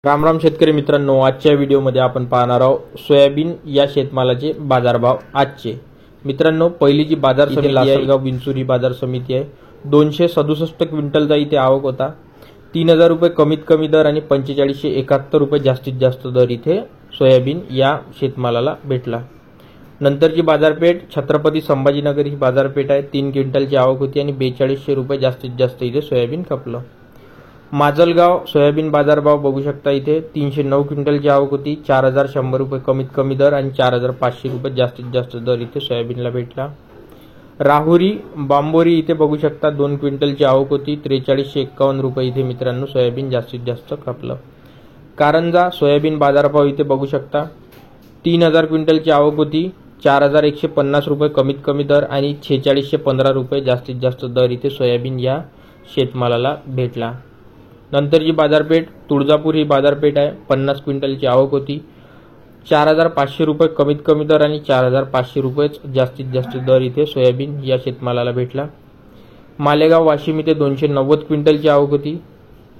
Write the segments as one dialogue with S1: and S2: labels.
S1: राम राम शेतकरी मित्रांनो, आजच्या व्हिडिओमध्ये आपण पाहणार आहोत सोयाबीन या शेतमालाचे बाजारभाव आजचे। मित्रांनो, पहिली जी बाजार समिती लासलगाव विंचूर ही बाजार समिती आहे। 267 क्विंटलचा इथे आवक होता। 3000 रुपये कमीत कमी दर आणि 4571 रुपये जास्तीत जास्त दर इथे सोयाबीन या शेतमालाला भेटला। नंतरची बाजारपेठ छत्रपती संभाजीनगर ही बाजारपेठ आहे। 3 क्विंटलची आवक होती आणि 4200 रुपये जास्तीत जास्त इथे सोयाबीन खपलं। माजलगाव सोयाबीन बाजारभाव बघू शकता, इथे 309 क्विंटलची आवक होती। 4100 रुपये कमीत कमी दर आणि 4500 रुपये जास्तीत जास्त दर इथे सोयाबीनला भेटला। राहुरी बांबोरी इथे बघू शकता 2 क्विंटलची आवक होती। 4351 रुपये इथे मित्रांनो सोयाबीन जास्तीत जास्त खपलं। कारंजा सोयाबीन बाजारभाव इथे बघू शकता, 3000 क्विंटलची आवक होती। 4150 रुपये कमीत कमी दर आणि 4615 रुपये जास्तीत जास्त दर इथे सोयाबीन या शेतमालाला भेटला। नंतरची बाजारपेठ तुळजापूर ही बाजारपेठ आहे। 50 क्विंटलची आवक होती। 4500 रुपये कमीत कमी दर आणि 4500 रुपये जास्तीत जास्त दर इथे सोयाबीन या शेतमालाला भेटला। मालेगाव वाशिम इथे 290 क्विंटलची आवक होती।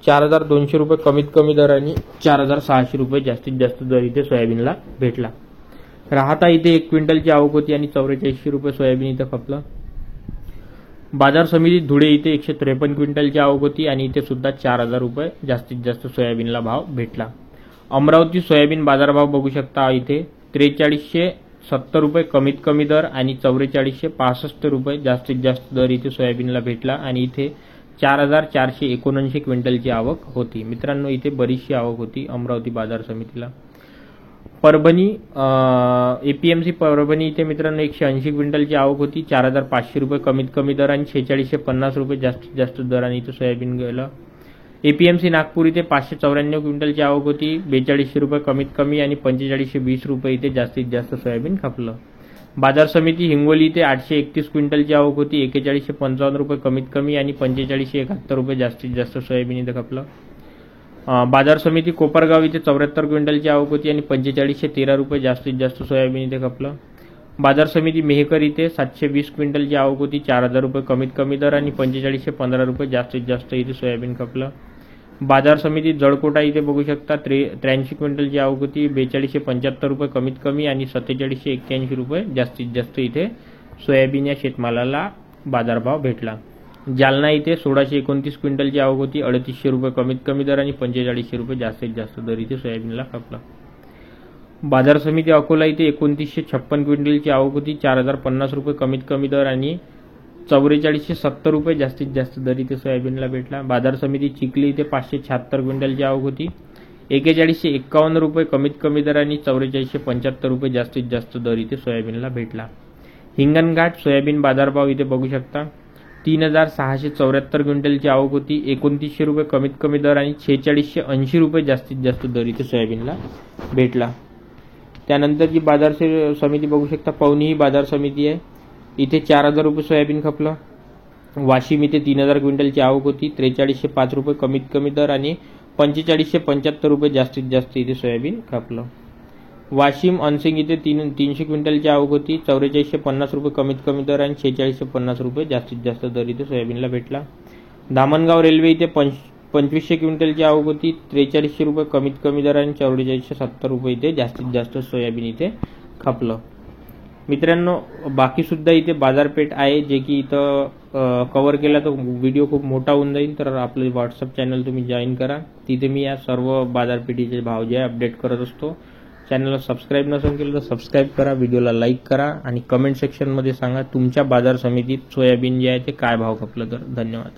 S1: 4200 रुपये कमीत कमी दर आणि 4600 रुपये जास्तीत जास्त दर इथे सोयाबीनला भेटला। राहता इथे 1 क्विंटलची आवक होती आणि 4400 रुपये सोयाबीन इथे खपलं। बाजार समिती धुळे इथे 153 क्विंटलची आवक होती आणि इथे सुद्धा 4000 रुपये जास्तीत जास्त सोयाबीनला भाव भेटला। अमरावती सोयाबीन बाजारभाव बघू शकता, इथे 4370 रुपये कमीत कमी दर आणि 4465 रुपये जास्तीत जास्त दर इथे सोयाबीनला भेटला आणि इथे 4479 क्विंटलची आवक होती। मित्रांनो, इथे बरीचशी आवक होती अमरावती बाजार समितीला। परभणी एपीएमसी परभणी इथे मित्रांनो 180 क्विंटलची आवक होती। 4500 रुपये कमीत कमी दर आणि 4650 रुपये जास्तीत जास्त दराने इथे सोयाबीन गेलं। एपीएमसी नागपूर इथे 594 क्विंटलची आवक होती। 4200 रुपये कमीत कमी आणि 4520 रुपये इथे जास्तीत जास्त सोयाबीन खपलं। बाजार समिती हिंगोली इथे 831 क्विंटलची आवक होती। 4155 रुपये कमीत कमी आणि 4571 रुपये जास्तीत जास्त सोयाबीन इथे खपलं। बाजार समिती कोपरगाव इथे 74 क्विंटलची आवक होती आणि 4513 रुपये जास्तीत जास्त सोयाबीन इथे खपलं। बाजार समिती मेहकर इथे 720 क्विंटलची आवक होती। 4000 रुपये कमीत कमी दर आणि 4515 रुपये जास्तीत जास्त इथे सोयाबीन खपलं। बाजार समिती जळकोटा इथे बघू शकता 83 क्विंटलची आवक होती। 4275 रुपये कमीत कमी आणि 4781 रुपये जास्तीत जास्त इथे सोयाबीन या शेतमालाला बाजारभाव भेटला। जालना इथे 1629 क्विंटलची आवक होती। 3800 रुपये कमीत कमी दर आणि 4500 रुपये जास्तीत जास्त दर इथे सोयाबीनला खपला। बाजार समिती अकोला इथे 2956 क्विंटलची आवक होती। 4050 रुपये कमीत कमी दर आणि 4470 रुपये जास्तीत जास्त दर इथे सोयाबीनला भेटला। बाजार समिती चिखली इथे 576 क्विंटलची आवक होती। 4151 रुपये कमीत कमी दर आणि 4475 रुपये जास्तीत जास्त दर इथे सोयाबीनला भेटला। हिंगणघाट सोयाबीन बाजारभाव इथे बघू शकता, 3674 क्विंटलची आवक होती। 2900 रुपये कमीत कमी दर आणि 4680 रुपये जास्तीत जास्त दर इथे सोयाबीनला भेटला। त्यानंतरची बाजार समिती बघू शकता, पवनी ही बाजार समिती आहे। इथे 4000 रुपये सोयाबीन खपलं। वाशिम इथे 3000 क्विंटलची आवक होती। 4305 रुपये कमीत कमी दर आणि 4575 रुपये जास्तीत जास्त इथे सोयाबीन खपलं। वाशिम अनसिंग इथे 300 क्विंटलची आवक होती। 4450 रुपये कमीत कमी दर आणि 4650 रुपये जास्तीत जास्त दर इथे सोयाबीनला भेटला। धामणगाव रेल्वे इथे 2500 क्विंटलची आवक होती। 4300 रुपये कमीत कमी दर आणि 4470 रुपये इथे जास्तीत जास्त सोयाबीन इथे खपलं। मित्रांनो, बाकी सुद्धा इथे बाजारपेठ आहे जे की इथं कव्हर केला तर व्हिडिओ खूप मोठा होऊन जाईल, तर आपले व्हॉट्सअप चॅनल तुम्ही जॉईन करा। तिथे मी या सर्व बाजारपेठीचे भाव जे अपडेट करत असतो। चॅनलला सबस्क्राईब नसेल केलं तर सबस्क्राईब करा, व्हिडिओला लाईक करा आणि कमेंट सेक्शनमध्ये सांगा तुमच्या बाजार समितीत सोयाबीन जे आहे ते काय भाव खपलं तर। धन्यवाद।